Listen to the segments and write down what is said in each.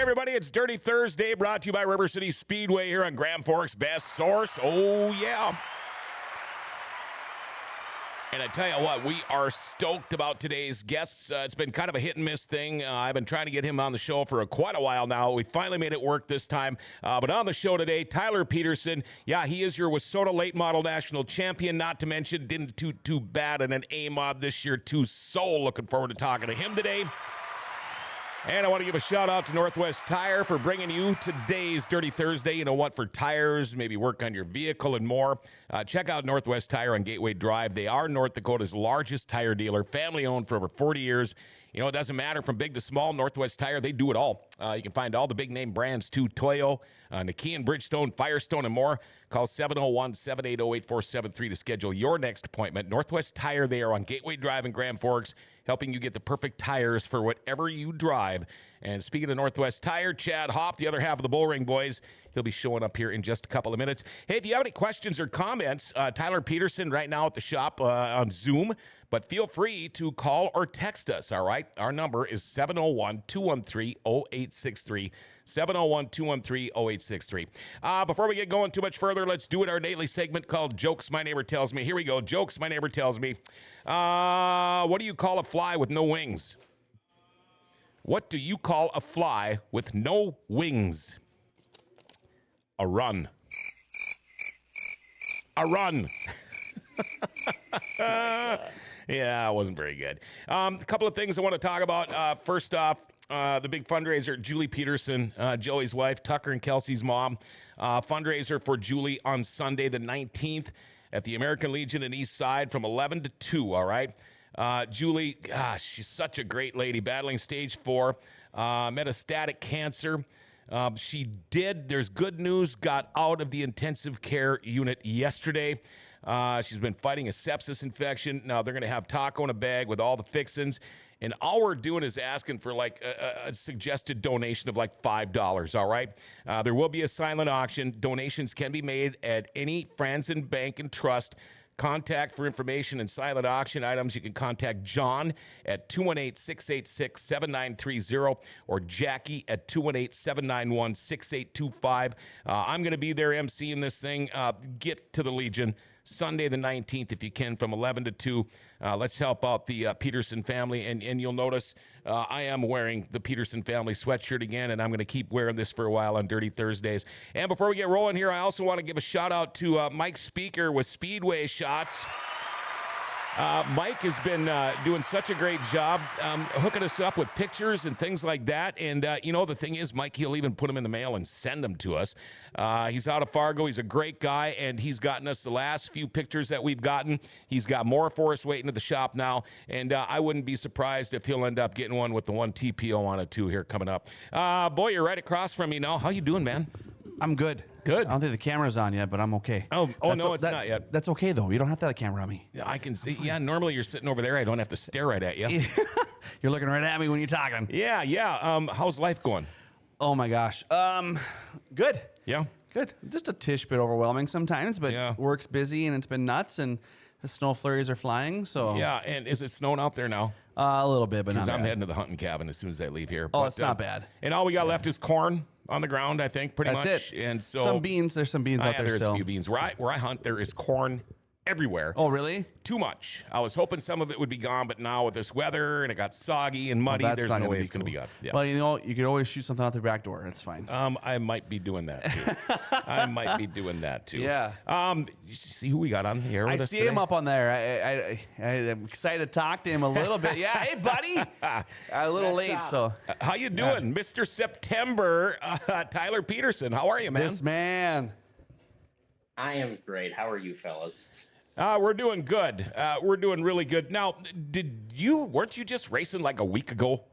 everybody, it's Dirty Thursday, brought to you by River Cities Speedway here on Grand Forks' best source. Oh, yeah. And I tell you what, we are stoked about today's guests. It's been kind of a hit and miss thing. I've been trying to get him on the show for quite a while now. We finally made it work this time. But on the show today, Tyler Peterson. Yeah, he is your Wissota late model national champion. Not to mention, didn't do too bad in an A-mod this year, too. So looking forward to talking to him today. And I want to give a shout out to Northwest Tire for bringing you today's Dirty Thursday. You know what? For tires, maybe work on your vehicle and more. Check out Northwest Tire on Gateway Drive. They are North Dakota's largest tire dealer, family owned for over 40 years. You know, it doesn't matter from big to small. Northwest Tire, they do it all. You can find all the big name brands too. Toyo, Nikian, Bridgestone, Firestone, and more. Call 701-780-8473 to schedule your next appointment. Northwest Tire, they are on Gateway Drive in Grand Forks, helping you get the perfect tires for whatever you drive. And speaking of Northwest Tire, Chad Hoff, the other half of the Bullring Boys, he'll be showing up here in just a couple of minutes. Hey, if you have any questions or comments, Tyler Peterson right now at the shop on Zoom, but feel free to call or text us, all right? Our number is 701-213-0863, 701-213-0863. Before we get going too much further, let's do it, our daily segment called Jokes My Neighbor Tells Me. Here we go. Jokes My Neighbor Tells Me. What do you call a fly with no wings? What do you call a fly with no wings? A run. A run. Yeah, it wasn't very good. A couple of things I want to talk about. First off, the big fundraiser, Julie Peterson, Joey's wife, Tucker and Kelsey's mom. Fundraiser for Julie on Sunday the 19th at the American Legion in East Side from 11 to 2, all right? Julie, gosh, she's such a great lady, battling stage 4, metastatic cancer. There's good news, got out of the intensive care unit yesterday. She's been fighting a sepsis infection. Now they're going to have taco in a bag with all the fixins. And all we're doing is asking for like a suggested donation of like $5, all right? There will be a silent auction. Donations can be made at any Franzen Bank and Trust. Contact for information and silent auction items. You can contact John at 218-686-7930 or Jackie at 218-791-6825. I'm going to be there emceeing this thing. Get to the Legion Sunday the 19th if you can from 11 to 2. Let's help out the Peterson family. And you'll notice I am wearing the Peterson family sweatshirt again, and I'm going to keep wearing this for a while on Dirty Thursdays. And before we get rolling here, I also want to give a shout out to Mike Speaker with Speedway Shots. Mike has been doing such a great job hooking us up with pictures and things like that. And, you know, the thing is, Mike, he'll even put them in the mail and send them to us. He's out of Fargo. He's a great guy, and he's gotten us the last few pictures that we've gotten. He's got more for us waiting at the shop now, and I wouldn't be surprised if he'll end up getting one with the one TPO on it, too, here coming up. Boy, you're right across from me now. How you doing, man? I'm good. Good. I don't think the camera's on yet, but I'm okay. No, it's not yet. That's okay, though. You don't have to have the camera on me. Yeah, I can see. Yeah, normally you're sitting over there. I don't have to stare right at you. You're looking right at me when you're talking. Yeah. How's life going? Oh, my gosh. Good. Yeah? Good. Just a tish bit overwhelming sometimes, but Yeah. work's busy, and it's been nuts, and the snow flurries are flying, so... Yeah, and is it snowing out there now? A little bit, but not Because I'm bad. heading to the hunting cabin as soon as I leave here. Oh, it's not bad. And all we got left is corn on the ground, I think, pretty That's much. it. And so some beans. There's some beans out there there's still. a few beans. Where I hunt, there is corn everywhere. Oh, really? Too much. I was hoping some of it would be gone, but now with this weather and it got soggy and muddy, That's there's not no gonna way be it's going to be cool. gone. Yeah. Well, you know, you could always shoot something out the back door. It's fine. I might be doing that too. I might be doing that too. Yeah. You see who we got on the air with I us see today? him up on there. I'm excited to talk to him a little bit. Yeah, hey, buddy. A little late, so. How you doing, Mr. September? Tyler Peterson. How are you, man? This man. I am great. How are you, fellas? We're doing good. We're doing really good. Now, weren't you just racing like a week ago?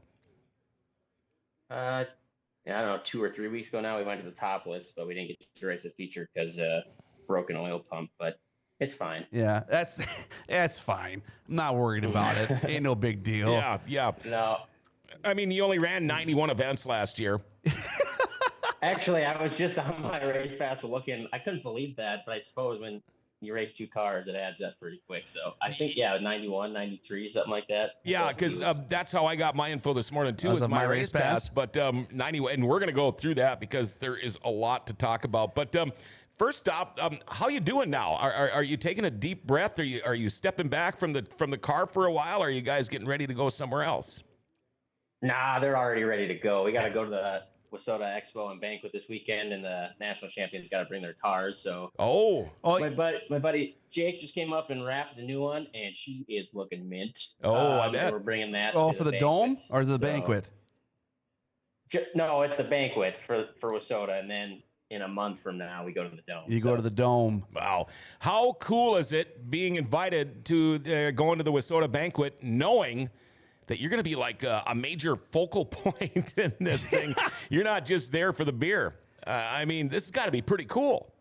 I don't know, 2 or 3 weeks ago now, we went to the topless, but we didn't get to race the feature because broken oil pump, but it's fine. Yeah, that's fine. I'm not worried about it. Ain't no big deal. Yeah. No, I mean, you only ran 91 events last year. actually, I was just on my race pass looking. I couldn't believe that, but I suppose when you race 2 cars, it adds up pretty quick. So I think 91, 93, something like that. Yeah, because that's how I got my info this morning too. Was Is it my my race race pass, pass? but 90, and we're gonna go through that because there is a lot to talk about. But first off, how you doing now? Are you taking a deep breath? Are you stepping back from the car for a while? Or are you guys getting ready to go somewhere else? Nah, they're already ready to go. We got to go to the Wissota Expo and Banquet this weekend, and the national champions got to bring their cars. So my buddy Jake just came up and wrapped the new one, and she is looking mint. I bet. We're bringing that. Oh, to for the banquet. dome or the banquet? No, it's the banquet for Wissota, and then in a month from now we go to the dome. You go to the dome. Wow. How cool is it being invited to going to the Wissota banquet, knowing that you're going to be like a major focal point in this thing? You're not just there for the beer. I mean, this has got to be pretty cool.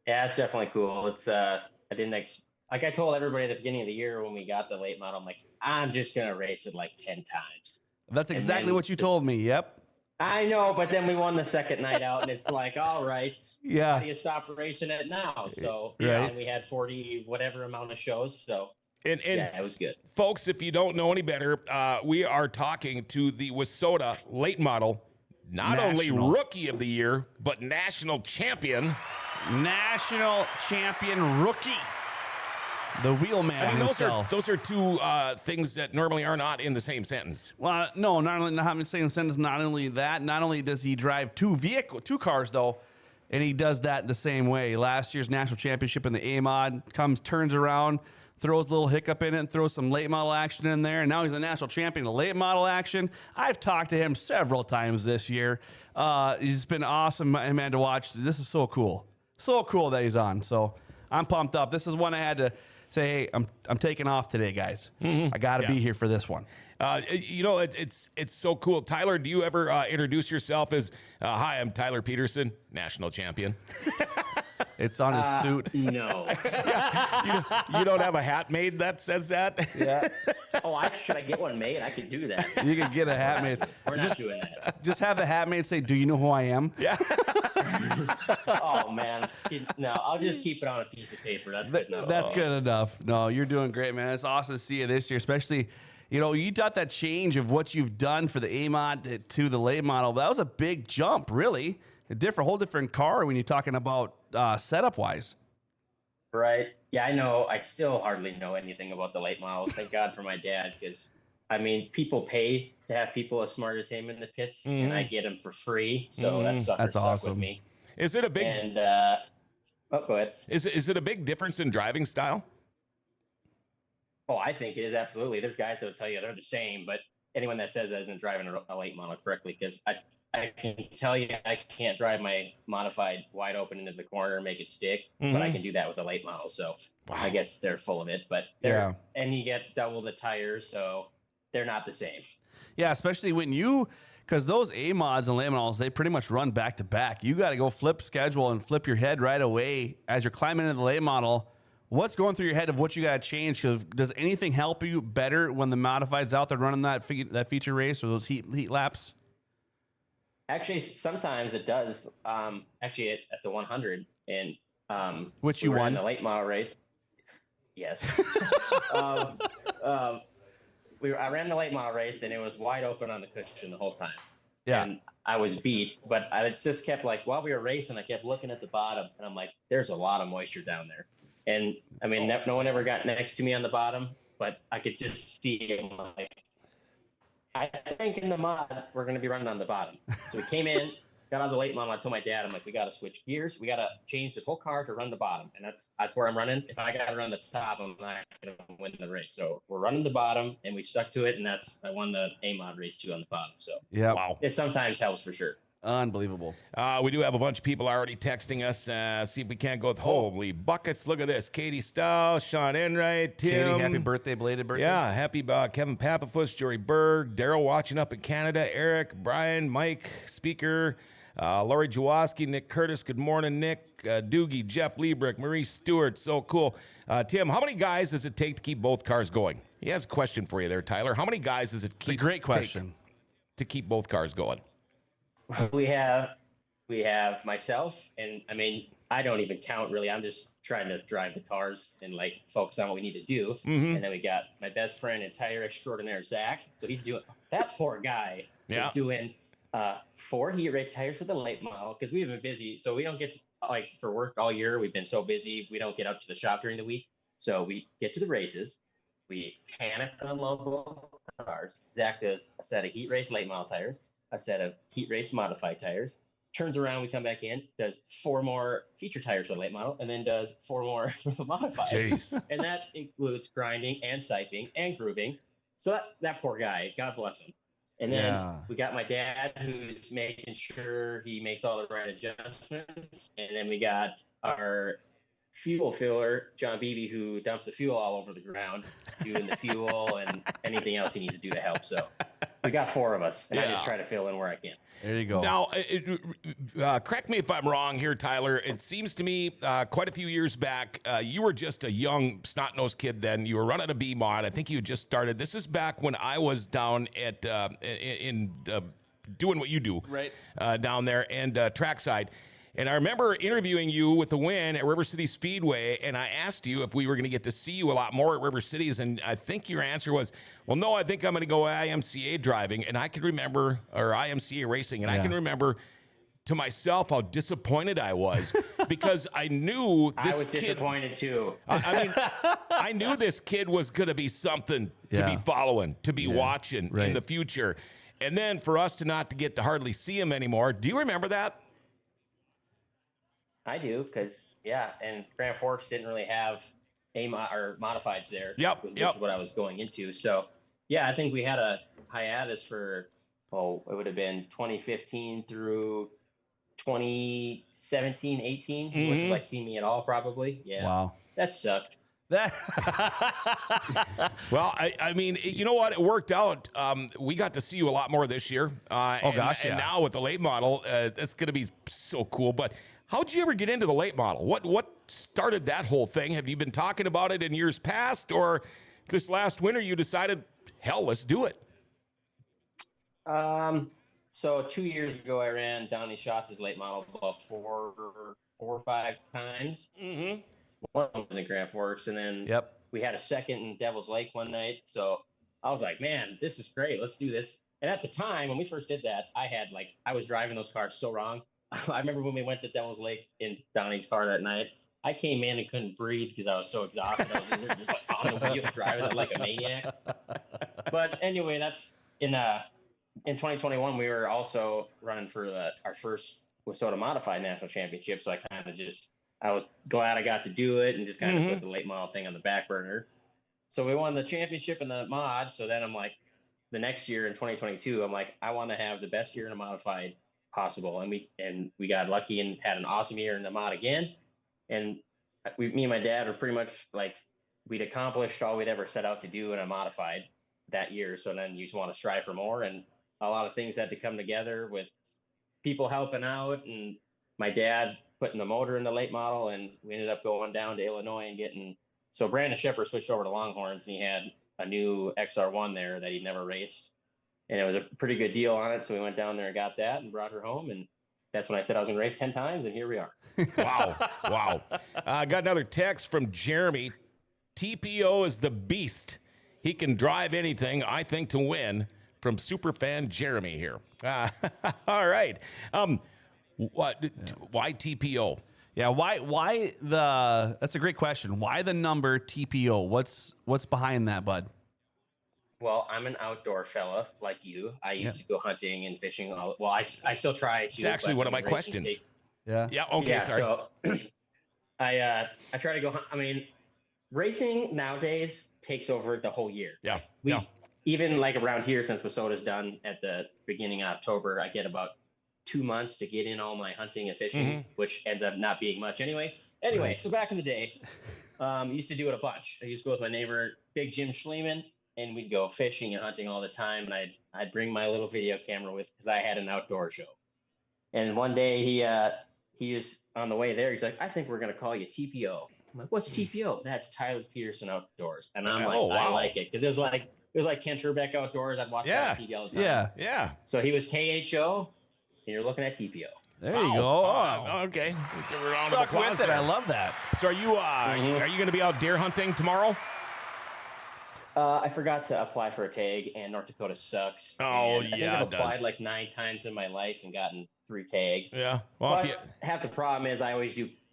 Yeah, it's definitely cool. It's I didn't like I told everybody at the beginning of the year when we got the late model, I'm like, I'm just going to race it like 10 times. That's exactly what you told me. Yep. I know, but then we won the second night out, and it's like, all right, Yeah. how do you stop racing it now? So Right. and we had 40 whatever amount of shows, so And yeah, it was good. Folks, if you don't know any better, we are talking to the Wissota late model, not only National. rookie of the year, but national champion. National champion rookie. The wheelman I mean, himself. those are two things that normally are not in the same sentence. Well, no, not only not in the same sentence. Not only that, not only does he drive two cars though, and he does that the same way. Last year's national championship in the A mod turns around, throws a little hiccup in it, and throws some late model action in there, and now he's the national champion of late model action. I've talked to him several times this year. He's been awesome, man, to watch. This is so cool that he's on. So I'm pumped up. This is one I had to say, hey, I'm taking off today, guys. I got to be here for this one. It's so cool. Tyler, do you ever introduce yourself as, hi, I'm Tyler Peterson, national champion? It's on his suit. No. You don't have a hat made that says that? Yeah. Should I get one made? I could do that. You can get a hat made. We're not doing that. Just have the hat made say, do you know who I am? Yeah. Oh man, no, I'll just keep it on a piece of paper. That's good enough. That's good enough. No, you're doing great, man. It's awesome to see you this year, especially, you got that change of what you've done for the A-Mod to the late model. That was a big jump, really. Whole different car when you're talking about setup-wise. Right. Yeah, I know. I still hardly know anything about the late models. Thank God for my dad, because I mean, people pay to have people as smart as him in the pits, and I get them for free. So that sucker That's stuck awesome. with me. Is it a big? And go ahead. Is it a big difference in driving style? Oh, I think it is absolutely. There's guys that will tell you they're the same, but anyone that says that isn't driving a late model correctly, because I can tell you I can't drive my modified wide open into the corner and make it stick, but I can do that with a late model. So I guess they're full of it, but and you get double the tires, so they're not the same. Yeah, especially because those A mods and late models, they pretty much run back to back. You got to go flip schedule and flip your head right away as you're climbing into the late model. What's going through your head of what you got to change? Because does anything help you better when the modified's out there running that feature race or those heat laps? Actually, sometimes it does. Actually, at the 100, and which you won the late model race. Yes. I ran the late model race, and it was wide open on the cushion the whole time. Yeah. And I was beat, but I just kept while we were racing, I kept looking at the bottom, and I'm like, there's a lot of moisture down there. And I mean, no one ever got next to me on the bottom, but I could just see him I think in the mod, we're going to be running on the bottom. So we came in, got on the late model. I told my dad, I'm like, we got to switch gears. We got to change this whole car to run the bottom. And that's where I'm running. If I got to run the top, I'm not going to win the race. So we're running the bottom, and we stuck to it. And I won the A-Mod race too on the bottom. So yeah, wow. It sometimes helps for sure. Unbelievable. We do have a bunch of people already texting us. See if we can't go with holy buckets. Look at this. Katie Stow, Sean Enright, Tim. Katie, happy birthday, belated birthday. Yeah, happy Kevin Papafuss, Jory Berg, Daryl watching up in Canada, Eric, Brian, Mike, Speaker, Lori Jawoski, Nick Curtis. Good morning, Nick. Doogie, Jeff Liebrick, Marie Stewart. So cool. Tim, how many guys does it take to keep both cars going? He has a question for you there, Tyler. How many guys does it It's a great question. to keep both cars going? We have myself, and I mean, I don't even count really. I'm just trying to drive the cars and like focus on what we need to do. Mm-hmm. And then we got my best friend and tire extraordinaire, Zach. So he's doing that poor guy Yeah. is doing 4 heat race tires for the late model because we've been busy. So we don't get to, like for work all year. We've been so busy. We don't get up to the shop during the week. So we get to the races. We panic and unload both cars. Zach does a set of heat race late model tires, a set of heat race modified tires. Turns around, we come back in, does 4 more feature tires for the late model, and then does 4 more for the modified. Jeez. And that includes grinding and siping and grooving. So that poor guy, God bless him. And then we got my dad who's making sure he makes all the right adjustments. And then we got our fuel filler, John Beebe, who dumps the fuel all over the ground, doing the fuel and anything else he needs to do to help. So we got 4 of us, and I just try to fill in where I can. There you go. Now, correct me if I'm wrong here, Tyler. It seems to me quite a few years back, you were just a young snot-nosed kid then. You were running a B-mod. I think you had just started. This is back when I was down at doing what you do down there and trackside. And I remember interviewing you with the win at River Cities Speedway, and I asked you if we were going to get to see you a lot more at River Cities, and I think your answer was, well, no, I think I'm going to go IMCA driving. And I can remember, or IMCA racing, and I can remember to myself how disappointed I was because I knew this I was kid, disappointed too. I mean, I knew this kid was going to be something to be following, to be watching in the future. And then for us to not to get to hardly see him anymore, do you remember that? I do, because and Grand Forks didn't really have or modifieds there. Which is what I was going into. So I think we had a hiatus for it would have been 2015 through 2017, 18. You wouldn't have like seen me at all, probably. Yeah. Wow. That sucked. That Well, I mean, you know what? It worked out. We got to see you a lot more this year. And now with the late model, it's going to be so cool. But how'd you ever get into the late model? What started that whole thing? Have you been talking about it in years past, or this last winter you decided, hell, let's do it? So 2 years ago, I ran Donnie Schatz's late model about 4 or 5 times. Mm-hmm. One was in Grand Forks, and then we had a second in Devil's Lake one night. So I was like, man, this is great. Let's do this. And at the time, when we first did that, I was driving those cars so wrong. I remember when we went to Devil's Lake in Donnie's car that night, I came in and couldn't breathe because I was so exhausted. I was just like on the wheel driving it like a maniac. But anyway, that's in 2021, we were also running for our first Wissota Modified National Championship. So I was glad I got to do it and just kind of put the late model thing on the back burner. So we won the championship in the mod. So then I'm like, the next year in 2022, I'm like, I want to have the best year in a modified possible. And we got lucky and had an awesome year in the mod again. And me and my dad were pretty much like, we'd accomplished all we'd ever set out to do in a modified that year. So then you just want to strive for more. And a lot of things had to come together with people helping out and my dad putting the motor in the late model. And we ended up going down to Illinois and so Brandon Shepard switched over to Longhorns and he had a new XR1 there that he'd never raced. And it was a pretty good deal on it. So we went down there and got that and brought her home. And that's when I said I was going to race 10 times. And here we are. Wow. Got another text from Jeremy. TPO is the beast. He can drive anything, I think, to win. From superfan Jeremy here. All right. Why TPO? Yeah, why that's a great question. Why the number TPO? What's behind that, bud? Well, I'm an outdoor fella like you. I used to go hunting and fishing. I still try to. It's actually one of my questions. Yeah. Okay. Sorry. So I try to go hunt. I mean, racing nowadays takes over the whole year. Yeah. Even like around here, since Wissota's done at the beginning of October, I get about 2 months to get in all my hunting and fishing, which ends up not being much anyway. So back in the day, used to do it a bunch. I used to go with my neighbor, Big Jim Schliemann, and we'd go fishing and hunting all the time. And I'd bring my little video camera with because I had an outdoor show. And one day he was on the way there. He's like, I think we're going to call you TPO. I'm like, what's TPO? That's Tyler Peterson Outdoors. And I'm like, I like it because it was like Kent Herbeck Outdoors. I'd watch that on TV all the time. Yeah. So he was KHO, and you're looking at TPO. There you go. Okay. Give her a round of Stuck applause with it. there. I love that. So are you going to be out deer hunting tomorrow? I forgot to apply for a tag, and North Dakota sucks. Oh, and I think yeah, I've it applied does. like 9 times in my life and gotten 3 tags. Yeah. Well, But half the problem is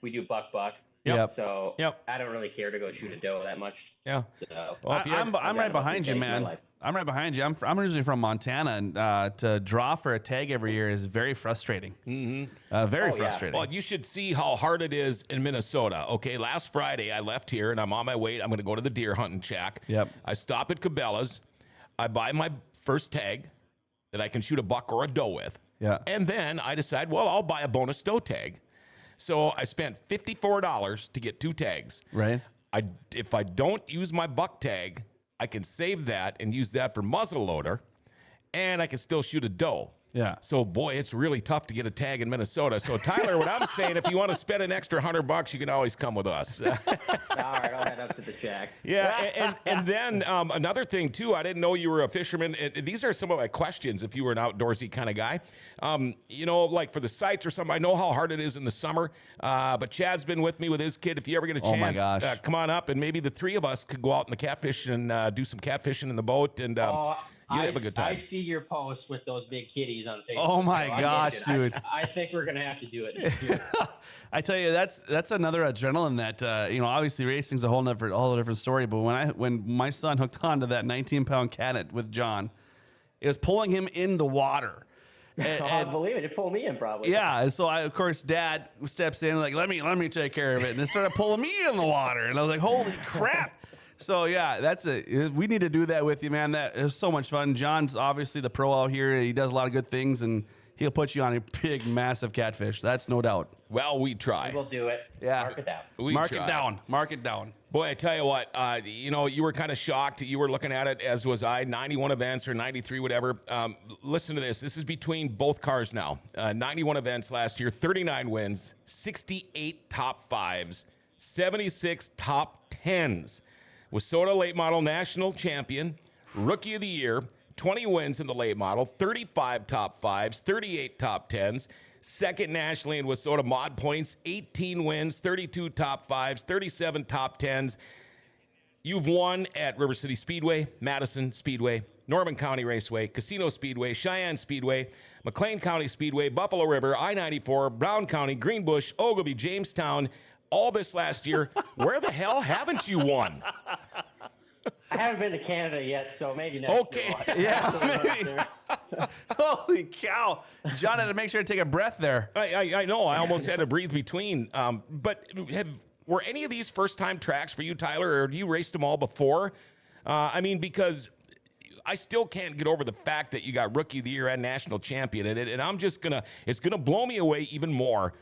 we do buck. Yep. So Yep. I don't really care to go shoot a doe that much. yeah. So Well, if you I'm I've right got about 3 behind you, tags in my man. life. I'm right behind you. I'm originally from Montana, and to draw for a tag every year is very frustrating. Mm-hmm. Very Oh, yeah. frustrating. Well, you should see how hard it is in Minnesota. Okay, last Friday I left here and I'm on my way. I'm going to go to the deer hunting shack. Yep. I stop at Cabela's. I buy my first tag that I can shoot a buck or a doe with. Yeah. And then I decide, well, I'll buy a bonus doe tag. So I spent $54 to get 2 tags. Right. If I don't use my buck tag, I can save that and use that for muzzle loader, and I can still shoot a doe. Yeah. So, boy, it's really tough to get a tag in Minnesota. So, Tyler, what I'm saying, if you want to spend an extra $100, you can always come with us. All right, I'll head up to the shack. Yeah, and then another thing, too, I didn't know you were a fisherman. These are some of my questions if you were an outdoorsy kind of guy. Like for the sites or something, I know how hard it is in the summer, but Chad's been with me with his kid. If you ever get a Oh, my chance, gosh. come on up, and maybe the 3 of us could go out in the catfish and do some catfishing in the boat, and you'd have a good time. I see your posts with those big kitties on Facebook. Oh, my so I'm gosh, itching. dude. I think we're gonna have to do it this year. I tell you, that's another adrenaline that obviously racing's a whole different story. But when my son hooked onto that 19-pound cat with John, it was pulling him in the water. I believe it. It pulled me in probably. Yeah, and so of course, Dad steps in like, let me take care of it, and it started pulling me in the water, and I was like, holy crap. So yeah, we need to do that with you, man. That is so much fun. John's obviously the pro out here. He does a lot of good things, and he'll put you on a big, massive catfish. That's no doubt. Well, we try. We'll do it. Yeah. Mark it down. Mark try. it down. Mark it down. Boy, I tell you what, you were kind of shocked. You were looking at it, as was I, 91 events or 93, whatever. Listen to this. This is between both cars now. 91 events last year, 39 wins, 68 top 5s, 76 top 10s. Wissota Late Model National Champion, Rookie of the Year, 20 wins in the late model, 35 top 5s, 38 top 10s. Second nationally in Wissota mod points, 18 wins, 32 top 5s, 37 top 10s. You've won at River Cities Speedway, Madison Speedway, Norman County Raceway, Casino Speedway, Cheyenne Speedway, McLean County Speedway, Buffalo River, I-94, Brown County, Greenbush, Ogilvie, Jamestown. All this last year. Where the hell haven't you won? I haven't been to Canada yet, so maybe next Okay. year. Yeah, maybe. Holy cow. John had to make sure to take a breath there. I know. I almost had to breathe between. But were any of these first-time tracks for you, Tyler, or have you raced them all before? Because I still can't get over the fact that you got Rookie of the Year and National Champion in it, and it's gonna blow me away even more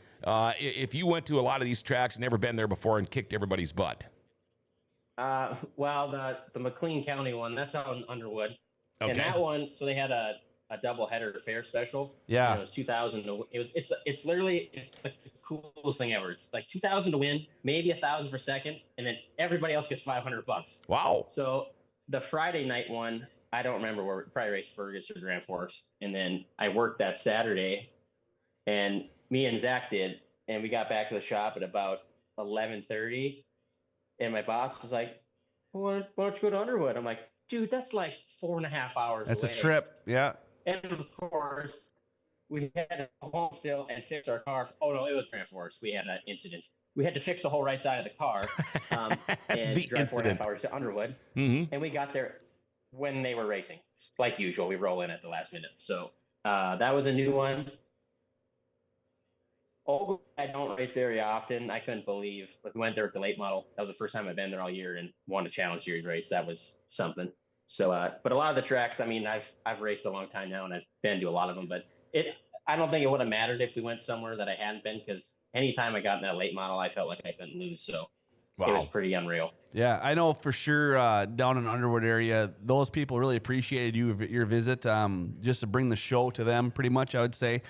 if you went to a lot of these tracks and never been there before and kicked everybody's butt. Well, the McLean County one, that's out in Underwood. Okay. And that one, so they had a double header fair special. Yeah. And it was 2,000 to, it's literally the coolest thing ever. It's like 2,000 to win, maybe 1,000 for second, and then everybody else gets $500. Wow. So the Friday night one, I don't remember where, probably raced Fergus or Grand Forks. And then I worked that Saturday, and me and Zach did, and we got back to the shop at about 11:30, and my boss was like, why don't you go to Underwood? I'm like, dude, that's like 4.5 hours That's away. a trip. Yeah. And of course, we had to go home still and fix our car. Oh no, it was Grand Forks. We had an incident. We had to fix the whole right side of the car and The drive 4.5 incident. hours to Underwood. Mm-hmm. And we got there when they were racing. Like usual, we roll in at the last minute. So that was a new one. Oh, I don't race very often. I couldn't believe, like, we went there with the late model. That was the first time I've been there all year and won a Challenge Series race. That was something. So, but a lot of the tracks, I mean, I've raced a long time now and I've been to a lot of them, but I don't think it would have mattered if we went somewhere that I hadn't been, because anytime I got in that late model, I felt like I couldn't lose. So it was pretty unreal. Yeah, I know for sure down in Underwood area, those people really appreciated your visit, just to bring the show to them, pretty much, I would say.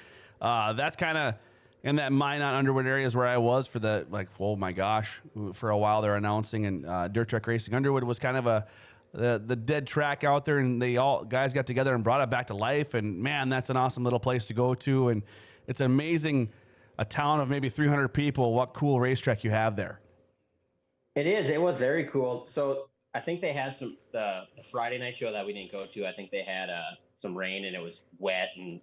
That's kind of in that Minot Underwood areas where I was for the, like, oh my gosh, for a while they're announcing, and Dirt Track Racing Underwood was kind of the dead track out there, and guys got together and brought it back to life, and man, that's an awesome little place to go to. And it's amazing, a town of maybe 300 people, what cool racetrack you have there. It is. It was very cool. So I think they had the Friday night show that we didn't go to. I think they had some rain and it was wet and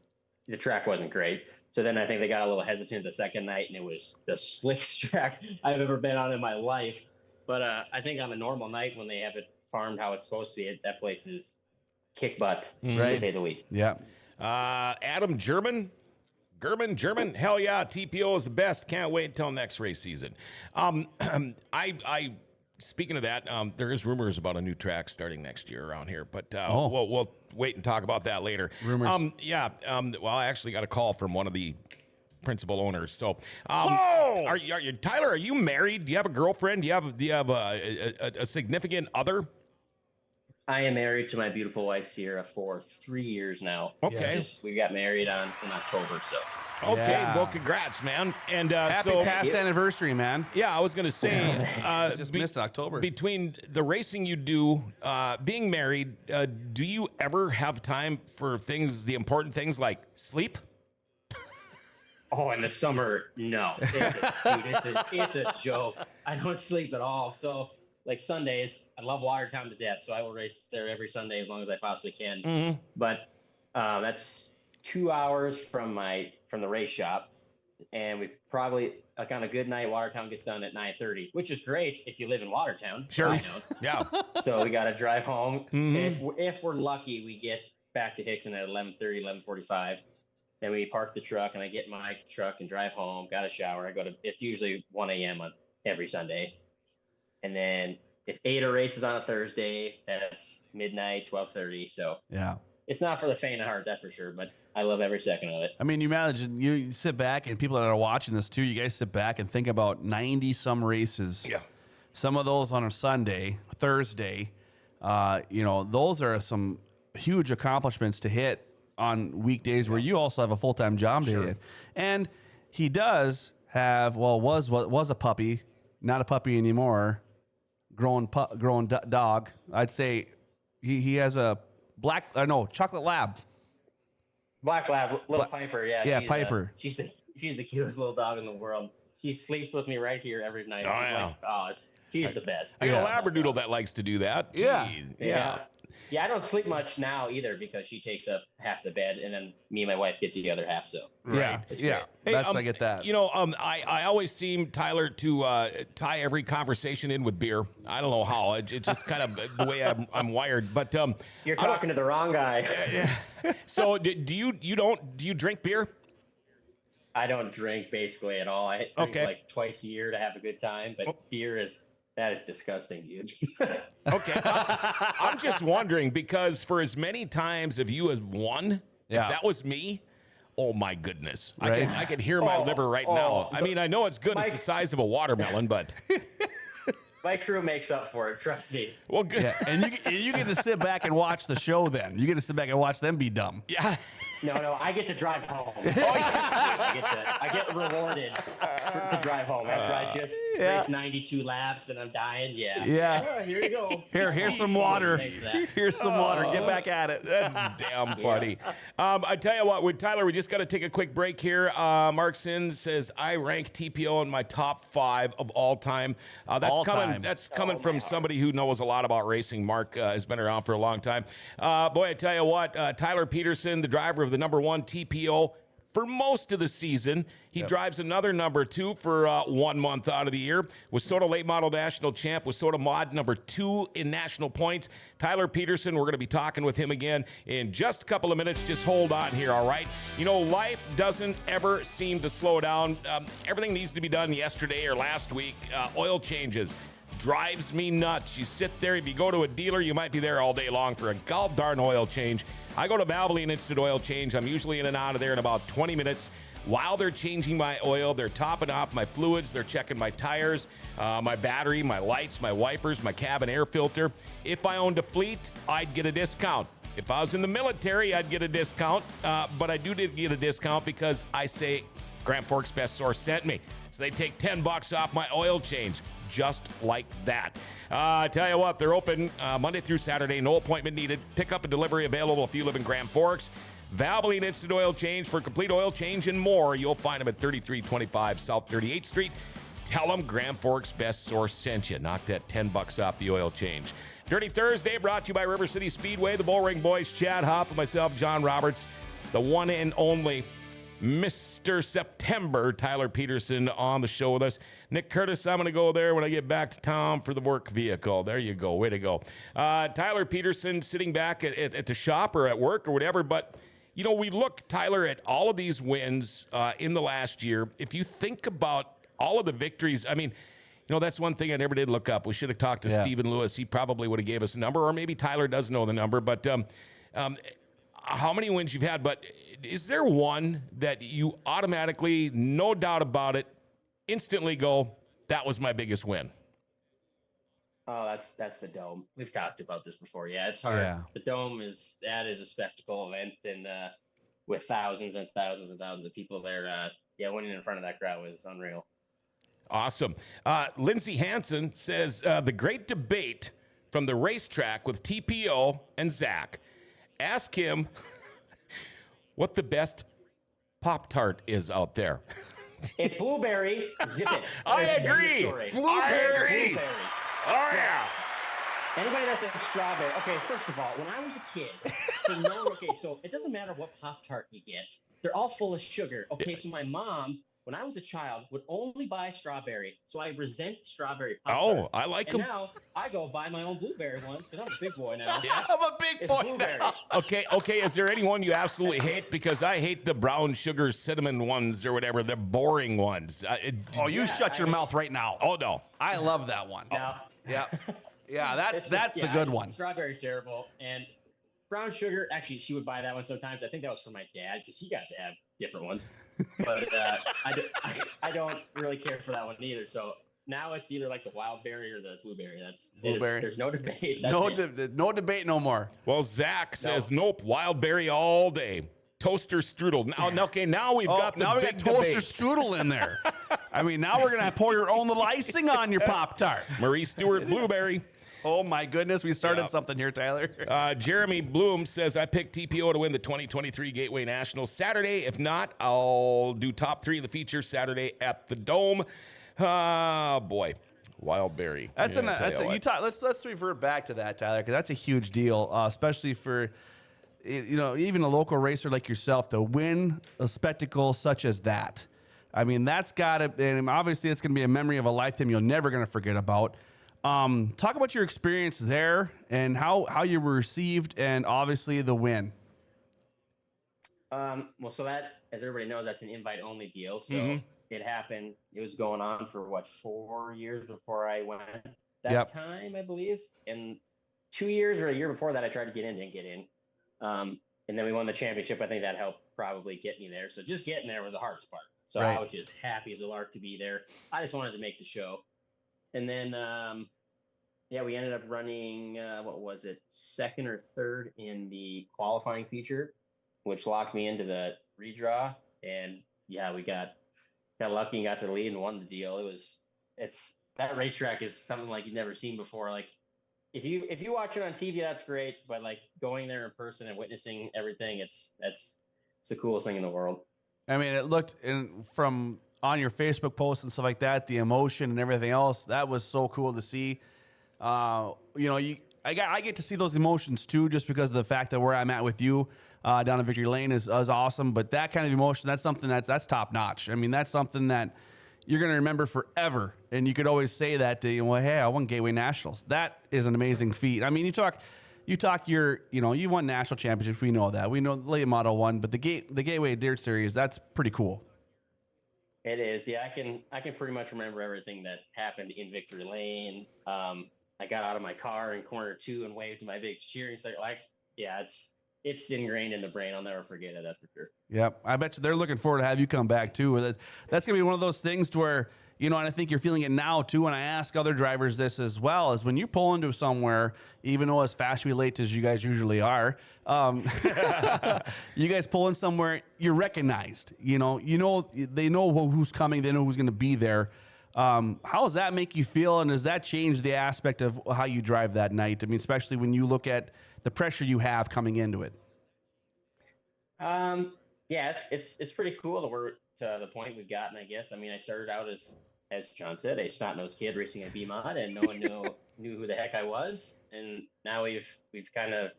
the track wasn't great. So then I think they got a little hesitant the second night, and it was the slickest track I've ever been on in my life. But I think on a normal night when they have it farmed how it's supposed to be, that place is kick butt, to say the least. Yeah. Adam German, hell yeah, TPO is the best. Can't wait until next race season. I speaking of that, there is rumors about a new track starting next year around here, but we'll wait and talk about that later. Rumors. Well, I actually got a call from one of the principal owners. So, are you Tyler? Are you married? Do you have a girlfriend? Do you have a significant other? I am married to my beautiful wife Sierra for 3 years now. Okay. Yes. We got married in October, so. Okay, Yeah. well, congrats, man. And Happy past anniversary, man. Yeah, I was going to say, Just missed October. Between the racing you do, being married, do you ever have time for the important things like sleep? Oh, in the summer, no. It's a joke. I don't sleep at all. So, like Sundays, I love Watertown to death, so I will race there every Sunday as long as I possibly can. Mm-hmm. But that's 2 hours from the race shop, and we probably, like on a good night, Watertown gets done at 9:30, which is great if you live in Watertown. Sure. You know? Yeah. So we got to drive home. Mm-hmm. If we're lucky, we get back to Hickson at 11:30, 11:45. Then we park the truck, and I get in my truck and drive home. Got a shower. It's usually 1 a.m. on every Sunday. And then if ADA races on a Thursday, that's midnight, 12:30. So Yeah. it's not for the faint of heart, that's for sure. But I love every second of it. I mean, you imagine, you sit back, and people that are watching this too, you guys sit back and think about 90 some races. Yeah. Some of those on a Sunday, Thursday. Those are some huge accomplishments to hit on weekdays where you also have a full-time job to hit. And he does have, was a puppy, not a puppy anymore, grown dog. I'd say he has a chocolate lab. Black Lab, little Piper, yeah. Yeah, Piper. She's the cutest little dog in the world. She sleeps with me right here every night. She's the best. I got a Labradoodle that likes to do that. Yeah. Yeah. Yeah, I don't sleep much now either because she takes up half the bed, and then me and my wife get the other half. So Yeah, yeah. Hey, I get that. I always seem, Tyler, to tie every conversation in with beer. I don't know how. It's just kind of the way I'm wired. But you're talking to the wrong guy. So do you drink beer? I don't drink basically at all. I drink like twice a year to have a good time, but beer that is disgusting, dude. Okay. I'm just wondering, because for as many times as you have won, if that was me, oh my goodness. Right? I could hear my liver right now. I mean, I know it's good. It's the size of a watermelon, but my crew makes up for it. Trust me. well, good. Yeah, and you get to sit back and watch the show then. You get to sit back and watch them be dumb. Yeah. No, I get to drive home. I get rewarded to drive home after I just raced 92 laps and I'm dying. Yeah. Yeah. Here you go. Here's some water. Thanks for that. Here's some water. Get back at it. That's damn funny. I tell you what, with Tyler, we just got to take a quick break here. Mark Sins says, I rank TPO in my top 5 of all time. That's coming from somebody who knows a lot about racing. Mark has been around for a long time. Boy, I tell you what, Tyler Peterson, the driver of the number 1 TPO for most of the season. He drives another number 2 for 1 month out of the year. Wissota Late Model National Champ, Wissota Mod number 2 in national points. Tyler Peterson, we're going to be talking with him again in just a couple of minutes. Just hold on here, all right? Life doesn't ever seem to slow down. Everything needs to be done yesterday or last week. Oil changes. Drives me nuts. You sit there, if you go to a dealer, you might be there all day long for a god darn oil change. I go to Valvoline Instant Oil Change. I'm usually in and out of there in about 20 minutes. While they're changing my oil, they're topping off my fluids, they're checking my tires, my battery, my lights, my wipers, my cabin air filter. If I owned a fleet, I'd get a discount. If I was in the military, I'd get a discount, but I did get a discount because I say Grand Forks Best Source sent me. So they take $10 off my oil change, just like that. I tell you what, they're open Monday through Saturday, no appointment needed. Pick up and delivery available if you live in Grand Forks. Valvoline Instant Oil Change. For complete oil change and more, you'll find them at 3325 South 38th Street. Tell them Grand Forks Best Source sent you. Knock that $10 off the oil change. Dirty Thursday brought to you by River Cities Speedway. The Bullring Boys, Chad Hoff, and myself, John Roberts. The one and only Mr. September, Tyler Peterson, on the show with us. Nick Curtis, I'm going to go there when I get back to town for the work vehicle. There you go. Way to go. Tyler Peterson sitting back at the shop or at work or whatever. But, you know, we look, Tyler, at all of these wins in the last year. If you think about all of the victories, I mean, you know, that's one thing I never did look up. We should have talked to Stephen Lewis. He probably would have gave us a number, or maybe Tyler does know the number. But how many wins you've had, but is there one that you automatically, no doubt about it, instantly go, that was my biggest win? Oh, that's the Dome. We've talked about this before. Yeah, it's hard. Yeah. The Dome is a spectacle event, and with thousands and thousands and thousands of people there, winning in front of that crowd was unreal. Awesome. Lindsey Hansen says, the great debate from the racetrack with TPO and Zach. Ask him what the best Pop-Tart is out there. It's blueberry. Zip it. I agree. Blueberry. Oh, yeah. Anybody that says strawberry. Okay, first of all, when I was a kid, so it doesn't matter what Pop-Tart you get. They're all full of sugar. Okay, so my mom, when I was a child, would only buy strawberry. So I resent strawberry Pop-Tarts. Oh, I like them. Now I go buy my own blueberry ones because I'm a big boy now. Yeah, I'm a big boy now. Okay. Is there anyone you absolutely hate? Because I hate the brown sugar cinnamon ones or whatever, the boring ones. Shut your mouth right now. Oh, no. I love that one. No. Yeah. Yeah, that's the good one. Strawberry's terrible. And brown sugar, actually, she would buy that one sometimes. I think that was for my dad because he got to have different ones. But I don't really care for that one either. So now it's either like the wild berry or the blueberry. There's no debate. No debate no more. Well, Zach says, nope, wild berry all day. Toaster strudel. Now we've got the big toaster debate. Strudel in there. I mean, now we're going to pour your own little icing on your Pop-Tart. Marie Stewart blueberry. Oh, my goodness. We started something here, Tyler. Jeremy Bloom says, I picked TPO to win the 2023 Gateway Nationals Saturday. If not, I'll do top 3 in the feature Saturday at the Dome. Boy. Wild berry. Let's revert back to that, Tyler, because that's a huge deal, especially for, you know, even a local racer like yourself to win a spectacle such as that. I mean, that's got to, and obviously it's going to be a memory of a lifetime you're never going to forget about. Talk about your experience there and how you were received and obviously the win. Well, so that, as everybody knows, that's an invite-only deal. So it happened. It was going on for 4 years before I went that time, I believe. And 2 years or a year before that, I tried to get in, didn't get in. And then we won the championship. I think that helped probably get me there. So just getting there was the hardest part. So I was just happy as a lark to be there. I just wanted to make the show. And then, we ended up running, second or third in the qualifying feature, which locked me into the redraw. And we got lucky and got to the lead and won the deal. That racetrack is something like you've never seen before. Like if you watch it on TV, that's great. But like going there in person and witnessing everything, that's the coolest thing in the world. I mean, it looked from on your Facebook posts and stuff like that, the emotion and everything else, that was so cool to see. I get to see those emotions too, just because of the fact that where I'm at with you down at Victory Lane is awesome. But that kind of emotion, that's something that's top notch. I mean, that's something that you're going to remember forever. And you could always say that to, hey, I won Gateway Nationals. That is an amazing feat. I mean, you won national championships. We know that. We know the late model won, but the Gateway Dirt Series, that's pretty cool. It is. Yeah, I can pretty much remember everything that happened in Victory Lane. I got out of my car in corner 2 and waved to my big cheering stick. It's ingrained in the brain. I'll never forget it. That's for sure. Yep. I bet you they're looking forward to have you come back too. That's going to be one of those things to where, and I think you're feeling it now too. And I ask other drivers this as well, is when you pull into somewhere, even though as fast we late as you guys usually are, you guys pull in somewhere, you're recognized, they know who's coming. They know who's going to be there. How does that make you feel? And does that change the aspect of how you drive that night? I mean, especially when you look at the pressure you have coming into it. Yeah, it's pretty cool that we're to the point we've gotten, I guess. I mean, I started out as John said, a snot-nosed kid racing a B mod, and no one knew who the heck I was. And now we've kind of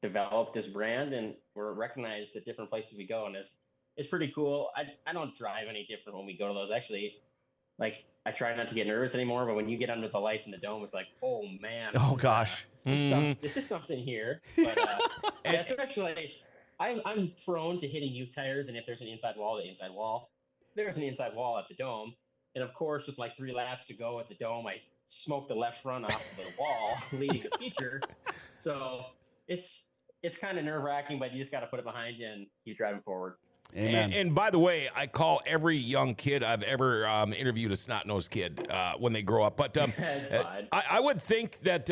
developed this brand, and we're recognized at different places we go, and it's pretty cool. I don't drive any different when we go to those. Actually, like I try not to get nervous anymore, but when you get under the lights in the dome, it's like, oh man, Oh gosh. this is something here. But yeah, especially I'm prone to hitting U tires, and if there's an inside wall, the inside wall. There's an inside wall at the dome, and of course, with like 3 laps to go at the dome, I smoke the left front off of the wall, leading the feature. So it's kind of nerve wracking, but you just got to put it behind you and keep driving forward. Amen. And by the way, I call every young kid I've ever interviewed a snot-nosed kid when they grow up. But That's fine. I would think that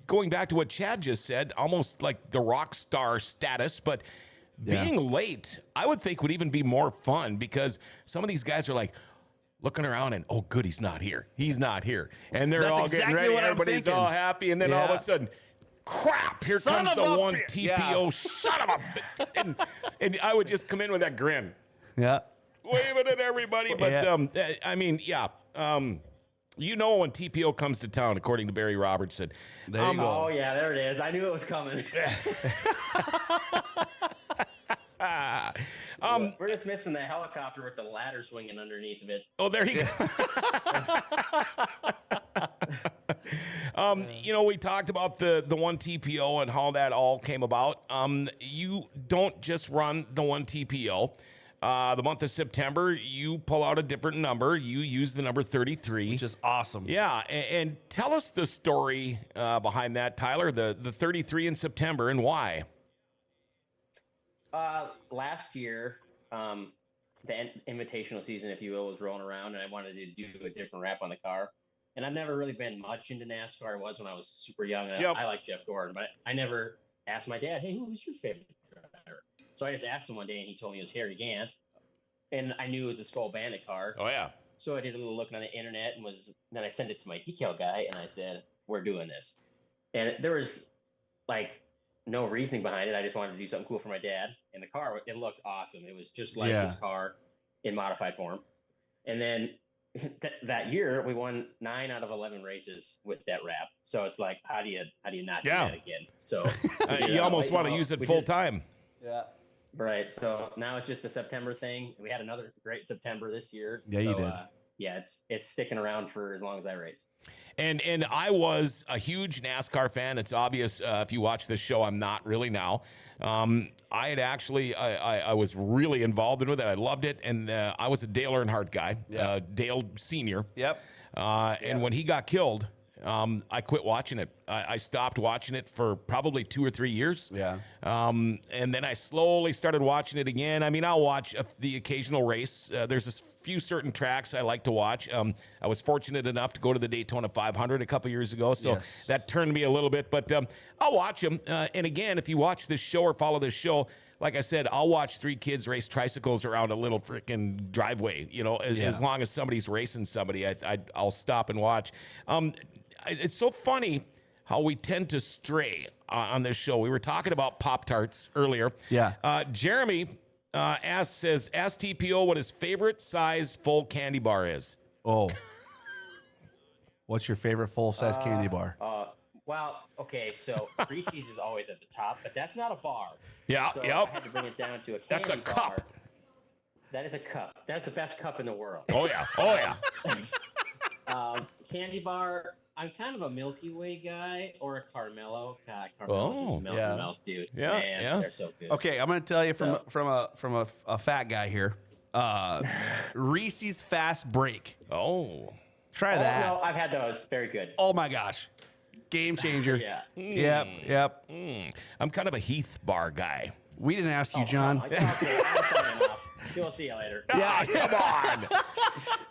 going back to what Chad just said, almost like the rock star status, but being late, I would think would even be more fun because some of these guys are like looking around and, oh, good, he's not here. He's not here. And they're That's all exactly getting ready. what I'm Everybody's thinking. all happy. And then all of a sudden, crap, here Son comes of the a one bi- TPO. Son of a bitch. And I would just come in with that grin, Yeah. waving at everybody. But, I mean, you know when TPO comes to town, according to Barry Robertson. There you go. Oh yeah, there it is. I knew it was coming. We're just missing the helicopter with the ladder swinging underneath of it. Oh, there you go. You know, we talked about the one TPO and how that all came about. You don't just run the one TPO. The month of September, you pull out a different number. You use the number 33. Which is awesome. Yeah, and tell us the story behind that, Tyler, the 33 in September and why. Last year, the invitational season, if you will, was rolling around, and I wanted to do a different wrap on the car. And I've never really been much into NASCAR. I was when I was super young. And I like Jeff Gordon, but I never asked my dad, hey, who was your favorite driver? So I just asked him one day, and he told me it was Harry Gant. And I knew it was a Skull Bandit car. Oh, yeah. So I did a little looking on the internet, and then I sent it to my decal guy, and I said, we're doing this. And there was like no reasoning behind it. I just wanted to do something cool for my dad. And the car, it looked awesome. It was just like his car in modified form. And then that year we won 9 out of 11 races with that wrap. So it's like, how do you not do that again? So you almost want to use it full time. Yeah. Right. So now it's just a September thing. We had another great September this year. Yeah, you did. Yeah, it's sticking around for as long as I race. And I was a huge NASCAR fan. It's obvious if you watch this show, I'm not really now. I had actually, I was really involved in it. I loved it. And I was a Dale Earnhardt guy, Dale Sr. Yep. And when he got killed, I quit watching it. I stopped watching it for probably 2 or 3 years. Yeah. And then I slowly started watching it again. I mean, I'll watch the occasional race. There's a few certain tracks I like to watch. I was fortunate enough to go to the Daytona 500 a couple years ago, so that turned me a little bit. But I'll watch them. And again, if you watch this show or follow this show, like I said, I'll watch 3 kids race tricycles around a little freaking driveway. You know, as long as somebody's racing somebody, I'll stop and watch. It's so funny how we tend to stray on this show. We were talking about Pop-Tarts earlier. Yeah. Jeremy ask TPO what his favorite size full candy bar is. Oh. What's your favorite full-size candy bar? Well, okay, so Reese's is always at the top, but that's not a bar. Yeah, so yep. I had to bring it down to a candy That's a bar. cup. That is a cup. That's the best cup in the world. Oh, yeah. Oh, yeah. Candy bar, I'm kind of a Milky Way guy or a Carmelo. God, Carmelo's just melt in the mouth, dude. Yeah, Man, they're so good. Okay, I'm going to tell you from a fat guy here. Reese's Fast Break. Oh. Try that. No, I've had those. Very good. Oh my gosh. Game changer. Yeah. Yep. I'm kind of a Heath bar guy. We didn't ask you, John. We'll see you later. Yeah, come on.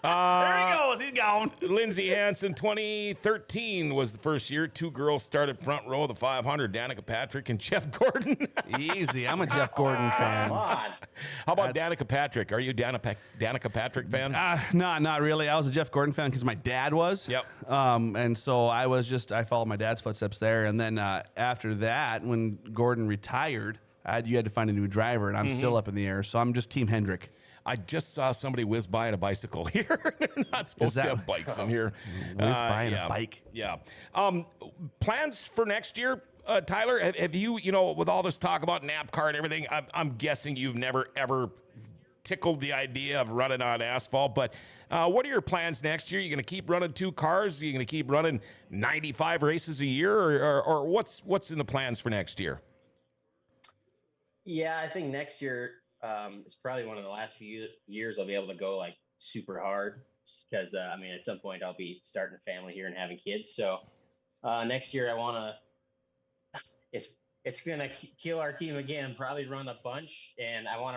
There he goes. He's gone. Lindsey Hansen, 2013 was the first year. 2 girls started front row of the 500, Danica Patrick and Jeff Gordon. Easy. I'm a Jeff Gordon fan. Come on. How about Danica Patrick? Are you a Danica Patrick fan? No, not really. I was a Jeff Gordon fan because my dad was. Yep. And so I followed my dad's footsteps there. And then after that, when Gordon retired, you had to find a new driver, and I'm still up in the air. So I'm just Team Hendrick. I just saw somebody whiz by on a bicycle here. They're not supposed to have bikes in here. Whiz by on a bike. Yeah. Plans for next year, Tyler? Have you, with all this talk about NAPCAR and everything, I'm guessing you've never, ever tickled the idea of running on asphalt. But what are your plans next year? Are you going to keep running 2 cars? Are you going to keep running 95 races a year? Or what's in the plans for next year? Yeah, I think next year it's probably one of the last few years I'll be able to go like super hard because at some point I'll be starting a family here and having kids. So next year I want to. It's gonna kill our team again. Probably run a bunch, and I want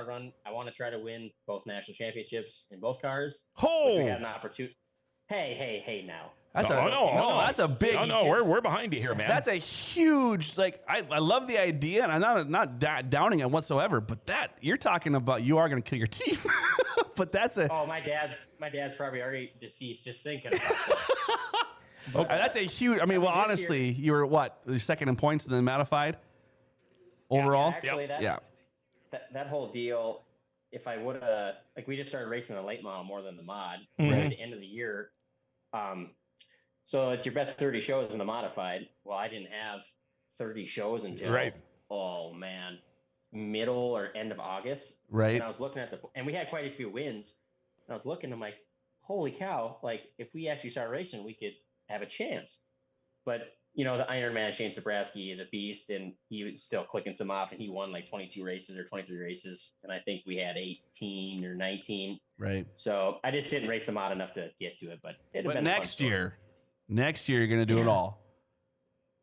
to try to win both national championships in both cars. Oh, which we had an opportunity. Hey, now. That's a big. No, we're behind you here, man. That's a huge. Like I love the idea, and I'm not downing it whatsoever. But that you're talking about, you are going to kill your team. But that's a. Oh, my dad's probably already deceased just thinking about that. Okay, that's a huge. Honestly, you were what, the second in points and then modified overall. Yeah, actually, that whole deal. If I would have, we just started racing the late model more than the mod right at the end of the year. So it's your best 30 shows in the modified. Well, I didn't have 30 shows until oh man, middle or end of August. Right. And I was looking at and we had quite a few wins. And I was looking, I'm like, holy cow! Like if we actually start racing, we could have a chance. But the Iron Man Shane Zabrowski is a beast, and he was still clicking some off, and he won like 22 races or 23 races, and I think we had 18 or 19. Right. So I just didn't race the mod enough to get to it, but next year you're gonna do it all.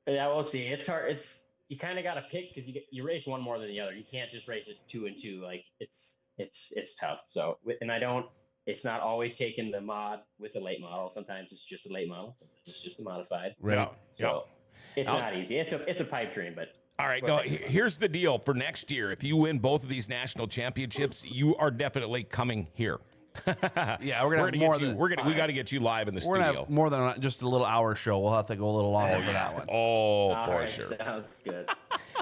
Yeah, we'll see. It's hard. You kind of got to pick because you race one more than the other. You can't just race it 2 and 2. Like it's tough. So it's not always taking the mod with the late model. Sometimes it's just a late model. Sometimes it's just a modified. Right. So it's not easy. It's a pipe dream, but. All right. No, here's the deal for next year. If you win both of these national championships, you are definitely coming here. Yeah, we got to get you live in the studio. We're gonna have more than just a little hour show. We'll have to go a little longer for that one. For sure. Sounds good.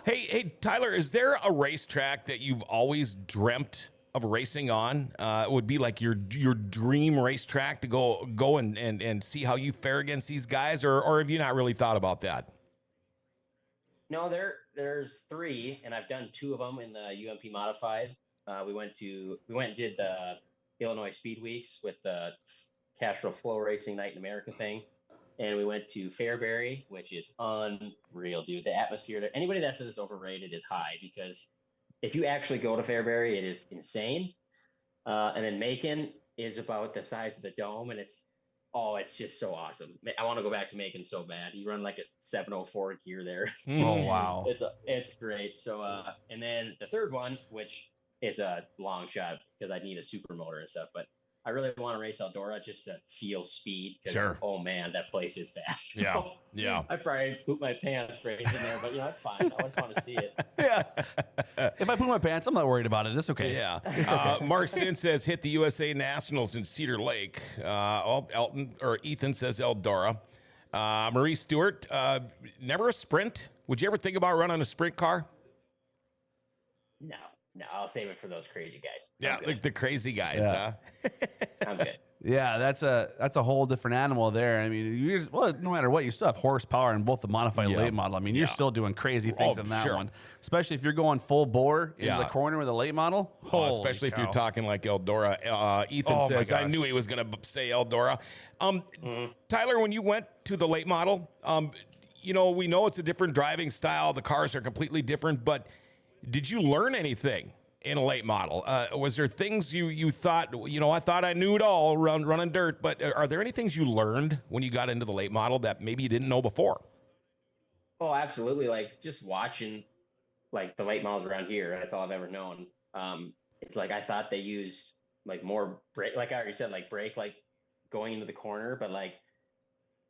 Hey, Tyler, is there a racetrack that you've always dreamt of racing on? It would be like your dream racetrack to go and see how you fare against these guys, or have you not really thought about that? No, there's 3, and I've done 2 of them in the UMP modified. We went and did the Illinois Speed Weeks with the Castrol Flow Racing Night in America thing, and we went to Fairbury, which is unreal, dude. The atmosphere there. Anybody that says it's overrated is high, because if you actually go to Fairbury, it is insane. And then Macon is about the size of the dome, and it's just so awesome. I want to go back to Macon so bad. You run like a 704 gear there. Oh wow, it's great. So and then the third one, which is a long shot because I need a super motor and stuff, but I really want to race Eldora just to feel speed. Because oh man, that place is fast. Yeah. I probably poop my pants racing there, but it's fine. I just want to see it. Yeah. If I poop my pants, I'm not worried about it. It's okay. Yeah. It's okay. Mark Sin says hit the USA Nationals in Cedar Lake. Ethan says Eldora. Marie Stewart, never a sprint. Would you ever think about running a sprint car? No, I'll save it for those crazy guys. Yeah, like the crazy guys, huh? I'm good. Yeah, that's a whole different animal there. I mean, no matter what, you still have horsepower in both the modified and late model. I mean, you're still doing crazy things in that one, especially if you're going full bore into the corner with a late model. Especially if you're talking like Eldora. Ethan says, I knew he was going to say Eldora. Tyler, when you went to the late model, we know it's a different driving style. The cars are completely different, but did you learn anything in a late model? Was there things you thought, I thought I knew it all running dirt, but are there any things you learned when you got into the late model that maybe you didn't know before? Oh, absolutely. Like just watching like the late models around here, that's all I've ever known. It's like I thought they used like more brake, like I already said, like brake, like going into the corner, but like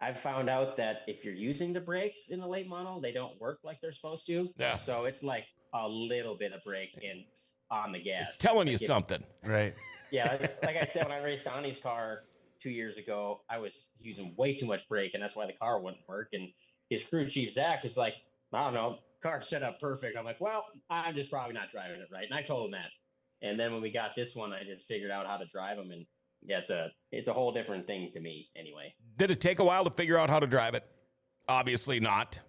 I've found out that if you're using the brakes in the late model, they don't work like they're supposed to. Yeah. So it's like a little bit of brake in on the gas. It's telling you something. Right. Yeah. Like I said, when I raced Donnie's car 2 years ago, I was using way too much brake, and that's why the car wouldn't work. And his crew chief, Zach, is like, I don't know, car set up perfect. I'm like, well, I'm just probably not driving it right. And I told him that. And then when we got this one, I just figured out how to drive them. And yeah, it's a whole different thing to me anyway. Did it take a while to figure out how to drive it? Obviously not.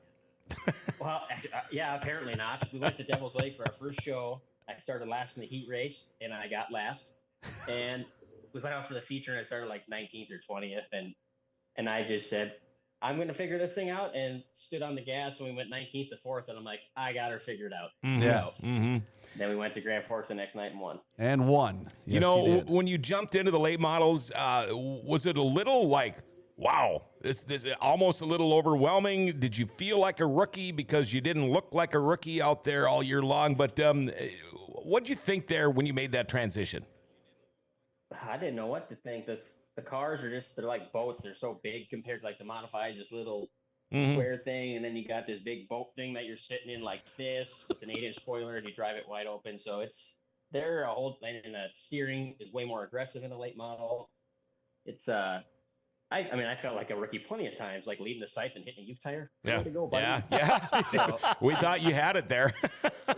Well, yeah, apparently not. We went to Devil's Lake for our first show. I started last in the heat race, and I got last. And we went out for the feature, and I started like 19th or 20th. And I just said, I'm going to figure this thing out, and stood on the gas, and we went 19th to 4th, and I'm like, I got her figured out. Yeah. So, then we went to Grand Forks the next night and won. And won. Yes, You know, did. when you jumped into the late models, was it a little like, wow, this almost a little overwhelming? Did you feel like a rookie because you didn't look like a rookie out there all year long? But what did you think there when you made that transition? I didn't know what to think. The cars are they're like boats. They're so big compared to like the modifieds, this little square thing. And then you got this big boat thing that you're sitting in like this with an 8-inch spoiler, and you drive it wide open. So they're a whole thing. And the steering is way more aggressive in the late model. It's, I mean, I felt like a rookie plenty of times, like leaving the sights and hitting a U tire. Yeah. Way to go, buddy. Yeah. So, We thought you had it there.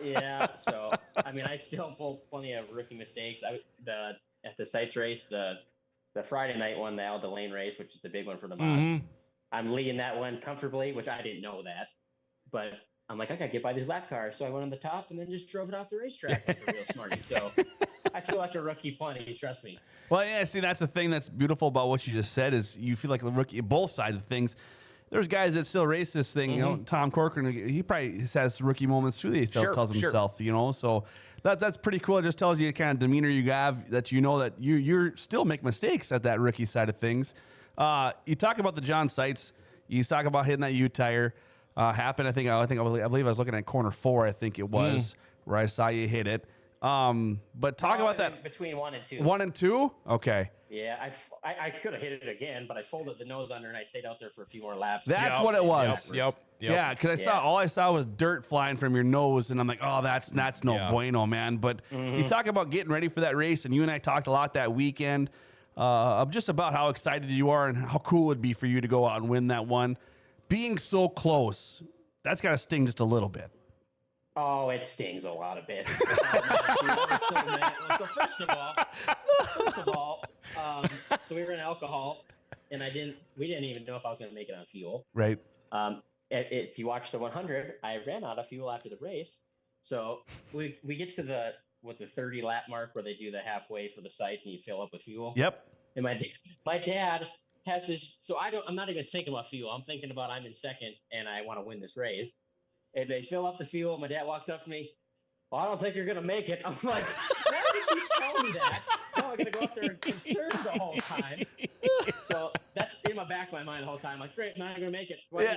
yeah. So, I mean, I still pulled plenty of rookie mistakes. At the sites race, the Friday night one, the Al Delane race, which is the big one for the mods. I'm leading that one comfortably, which I didn't know that. But I'm like, I got to get by these lap cars. So I went on the top and then just drove it off the racetrack like a real smarty. So I feel like a rookie plenty, trust me. Well, yeah, see, that's the thing that's beautiful about what you just said is you feel like a rookie, both sides of things. There's guys that still race this thing. You know, Tom Corcoran, he probably has rookie moments too that he still tells himself, you know. So that's pretty cool. It just tells you the kind of demeanor you have, that you know that you're still make mistakes at that rookie side of things. You talk about the John Sights. You talk about hitting that U tire. Happened. I believe I was looking at corner 4. I think it was where I saw you hit it. But talk about that between 1 and 2. 1 and 2. Okay. Yeah, I could have hit it again, but I folded the nose under and I stayed out there for a few more laps. That's what it was. Yep. Yeah, because all I saw was dirt flying from your nose, and I'm like, oh, that's no bueno, man. But you talk about getting ready for that race, and you and I talked a lot that weekend just about how excited you are and how cool it would be for you to go out and win that one. Being so close, that's got to sting just a little bit. Oh, it stings a lot of bit. So first of all, so we were in alcohol, and we didn't even know if I was going to make it on fuel. Right. If you watch the 100, I ran out of fuel after the race. So we get to the 30 lap mark where they do the halfway for the site and you fill up with fuel. Yep. And my dad has this, so I'm not even thinking about fuel. I'm thinking about I'm in second and I want to win this race. And they fill up the fuel. My dad walks up to me. Well, I don't think you're going to make it. I'm like, why did you tell me that? Now I'm going to go up there and concerned the whole time. So that's in my back of my mind the whole time. Like, great, now I'm going to make it. Well,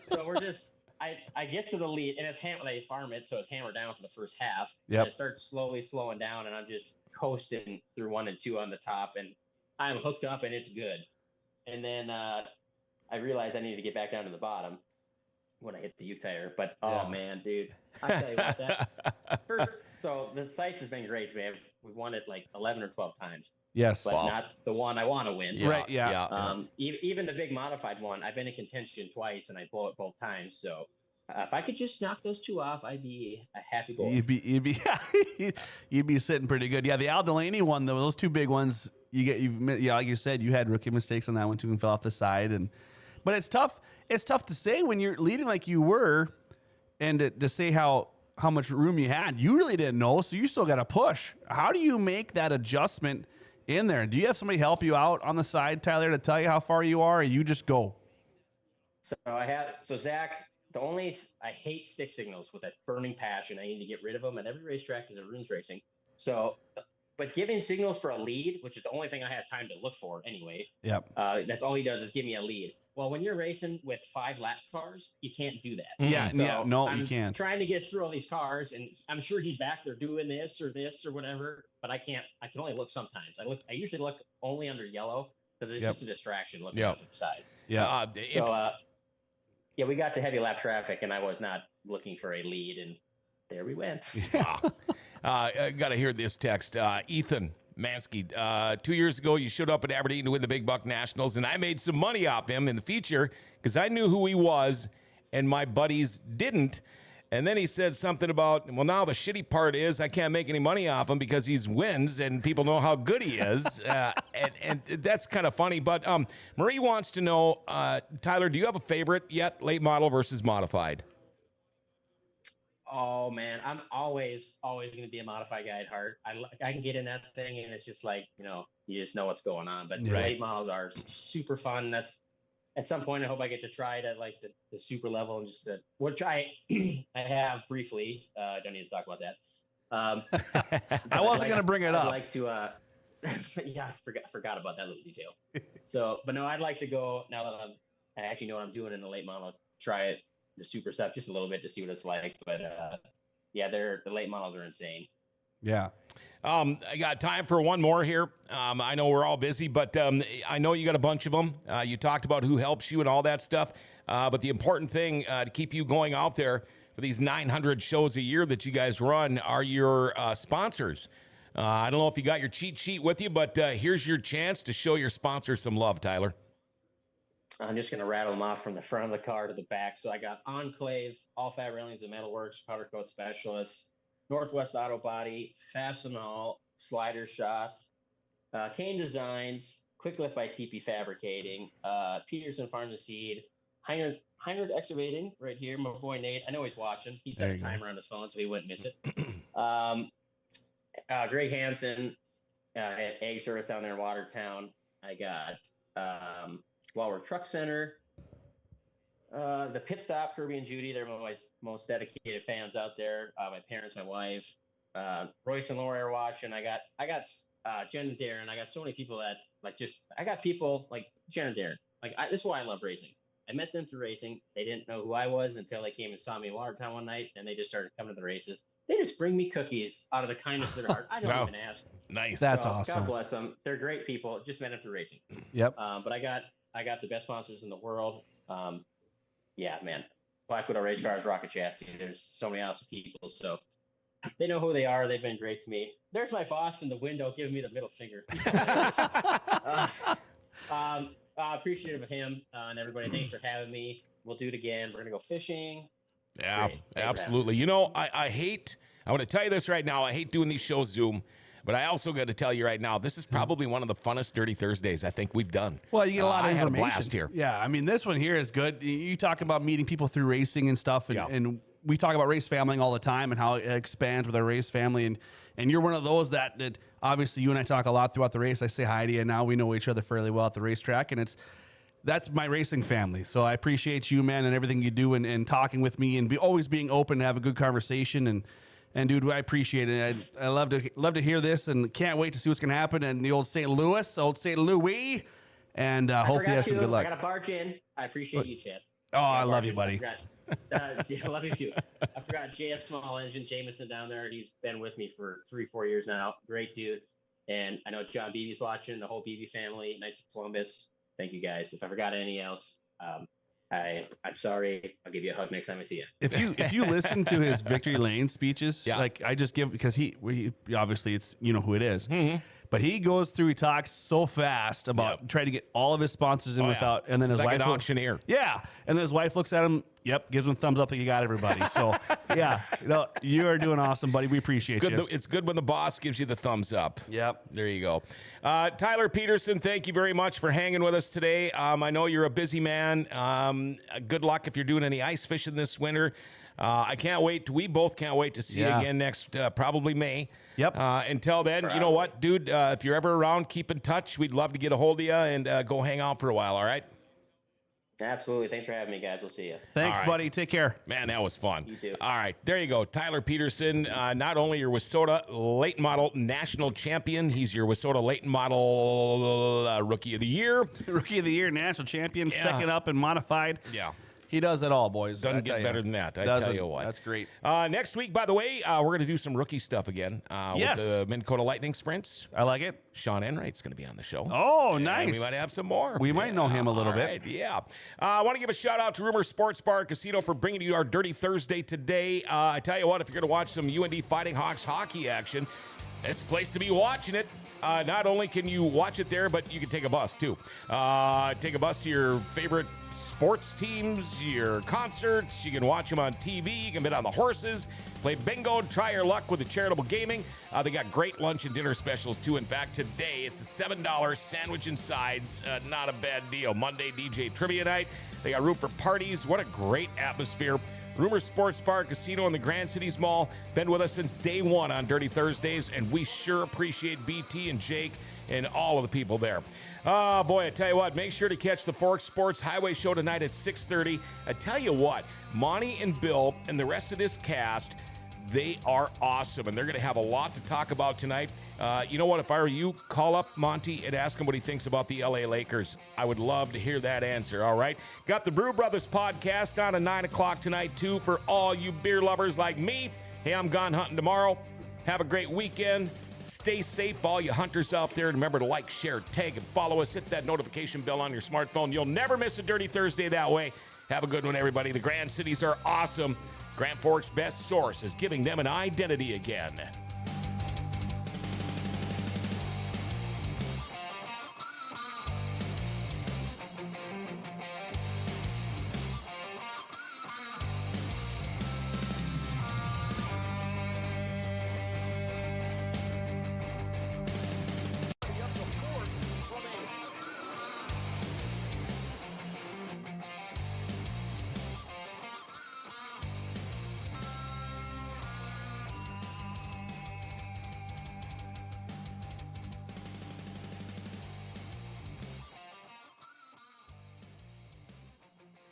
so we're just, I get to the lead, and they farm it, so it's hammered down for the first half. Yep. And it starts slowly slowing down, and I'm just coasting through 1 and 2 on the top, and I'm hooked up, and it's good. And then I realized I needed to get back down to the bottom when I hit the U tire. But man, dude, I tell you about that. First, so the sites has been great. We've won it like 11 or 12 times. Yes. But not the one I want to win. Yeah, Right. Yeah. Even the big modified one, I've been in contention twice and I blow it both times. So if I could just knock those 2 off, I'd be a happy boy. You'd be sitting pretty good. Yeah. The Al Delaney one, though, those 2 big ones, like you said, you had rookie mistakes on that one too and fell off the side. But it's tough. It's tough to say when you're leading like you were, and to say how much room you had. You really didn't know, so you still got to push. How do you make that adjustment in there? Do you have somebody help you out on the side, Tyler, to tell you how far you are, or you just go? So Zach, I hate stick signals with that burning passion. I need to get rid of them at every racetrack because it ruins racing. So, but giving signals for a lead, which is the only thing I have time to look for anyway. Yep. That's all he does is give me a lead. Well, when you're racing with 5 lap cars, you can't do that. Yeah, so you can't. I'm trying to get through all these cars, and I'm sure he's back there doing this or whatever, but I can't. I can only look sometimes. I usually look only under yellow because it's just a distraction looking out to the side. Yeah. We got to heavy lap traffic, and I was not looking for a lead, and there we went. I got to hear this text. Ethan Mansky, 2 years ago, you showed up at Aberdeen to win the Big Buck Nationals, and I made some money off him in the feature because I knew who he was, and my buddies didn't. And then he said something about, well, now the shitty part is I can't make any money off him because he wins and people know how good he is. And that's kind of funny. But Marie wants to know, Tyler, do you have a favorite yet, late model versus modified? Oh man, I'm always going to be a modified guy at heart. I can get in that thing and it's just like, you just know what's going on. But late models are super fun. That's at some point I hope I get to try it at like the super level and just which I have briefly. I don't need to talk about that. I wasn't going to bring it up. I'd like to yeah, I forgot about that little detail. So, but no, I'd like to go now that I actually know what I'm doing in the late model, try it. The super stuff just a little bit to see what it's like, but yeah, the late models are insane. Yeah. I got time for one more here. I know we're all busy, but I know you got a bunch of them. You talked about who helps you and all that stuff, but the important thing to keep you going out there for these 900 shows a year that you guys run are your sponsors. I don't know if you got your cheat sheet with you, but here's your chance to show your sponsors some love, Tyler. I'm just going to rattle them off from the front of the car to the back. So I got Enclave, All Fat Railings and Metalworks, Powder Coat Specialists, Northwest Auto Body, Fasten All, Slider Shots, Kane Designs, Quick Lift by TP Fabricating, Peterson Farm to Seed, Heinrich Excavating right here. My boy Nate, I know he's watching. He set a timer on his phone so he wouldn't miss it. Greg Hansen at Egg Service down there in Watertown. I got Wahlberg Truck Center, the Pit Stop, Kirby and Judy. They're my most dedicated fans out there. My parents, my wife, Royce and Laura are watching. I got Jen and Darren. I got so many people that I got people like Jen and Darren. This is why I love racing. I met them through racing. They didn't know who I was until they came and saw me in Watertown one night, and they just started coming to the races. They just bring me cookies out of the kindness of their heart. I don't even ask. Nice. That's awesome. God bless them. They're great people. Just met them through racing. Yep. But I got the best sponsors in the world. Yeah, man. Black Widow Race Cars, Rocket Chassis. There's so many awesome people. So they know who they are. They've been great to me. There's my boss in the window giving me the middle finger. Appreciative of him and everybody. Thanks for having me. We'll do it again. We're going to go fishing. Yeah, absolutely. I want to tell you this right now. I hate doing these shows Zoom. But I also got to tell you right now, this is probably one of the funnest Dirty Thursdays I think we've done. Well, you get a lot of information. I had a blast here. Yeah, I mean, this one here is good. You talk about meeting people through racing and stuff, and we talk about race family all the time and how it expands with our race family. And you're one of those that obviously you and I talk a lot throughout the race. I say hi to you, and now we know each other fairly well at the racetrack, and that's my racing family. So I appreciate you, man, and everything you do and talking with me and always being open to have a good conversation. And dude, I appreciate it. I love to hear this, and can't wait to see what's going to happen in the old St. Louis, and hopefully you have some good luck. I got to barge in. I appreciate you, Chad. Oh, I love you, buddy. I love you too. I forgot JS Small Engine Jameson down there. He's been with me for 3-4 years now. Great dude. And I know John Beebe's watching, the whole Beebe family, Knights of Columbus. Thank you guys. If I forgot any else, I'm sorry. I'll give you a hug next time I see you. If you listen to his Victory Lane speeches, like I just give, because he obviously it's who it is. Mm-hmm. But he goes through, he talks so fast about trying to get all of his sponsors in without, and then his wife, an auctioneer. Yeah, and then his wife looks at him. Yep, gives him a thumbs up that you got everybody. So yeah, you are doing awesome, buddy. We appreciate you. It's good when the boss gives you the thumbs up. Yep, there you go. Tyler Peterson, thank you very much for hanging with us today. I know you're a busy man. Good luck if you're doing any ice fishing this winter. I can't wait. We both can't wait to see you again next, probably May. Yep. Until then, you know what, dude? If you're ever around, keep in touch. We'd love to get a hold of you and go hang out for a while. All right. Absolutely. Thanks for having me, guys. We'll see you. Thanks, buddy. Take care. Man, that was fun. You too. All right. There you go. Tyler Peterson, not only your Wissota late model national champion, he's your Wissota late model rookie of the year. Rookie of the year, national champion, second up and modified. Yeah. He does it all, boys. Doesn't get better than that. I tell you what. That's great. Next week, by the way, we're going to do some rookie stuff again with the Minn Kota Lightning Sprints. I like it. Sean Enright's going to be on the show. Oh, nice. We might have some more. We might know him a little bit. Right, yeah. I want to give a shout out to Rumor Sports Bar and Casino for bringing you our Dirty Thursday today. I tell you what, if you're going to watch some UND Fighting Hawks hockey action, this place to be watching it. Not only can you watch it there, but you can take a bus too. Take a bus to your favorite sports teams, your concerts. You can watch them on TV. You can bet on the horses, play bingo, try your luck with the charitable gaming. They got great lunch and dinner specials too. In fact, today it's a $7 sandwich and sides. Not a bad deal. Monday, DJ Trivia Night. They got room for parties. What a great atmosphere. Rumor Sports Bar Casino in the Grand Cities Mall. Been with us since day one on Dirty Thursdays, and we sure appreciate BT and Jake and all of the people there. Oh, boy, I tell you what, make sure to catch the Fork Sports Highway Show tonight at 6:30. I tell you what, Monty and Bill and the rest of this cast, they are awesome, and they're going to have a lot to talk about tonight. You know what? If I were you, call up Monty and ask him what he thinks about the LA Lakers. I would love to hear that answer, all right? Got the Brew Brothers podcast on at 9 o'clock tonight, too, for all you beer lovers like me. Hey, I'm gone hunting tomorrow. Have a great weekend. Stay safe, all you hunters out there. Remember to like, share, tag, and follow us. Hit that notification bell on your smartphone. You'll never miss a Dirty Thursday that way. Have a good one, everybody. The Grand Cities are awesome. Grand Forks' best source is giving them an identity again.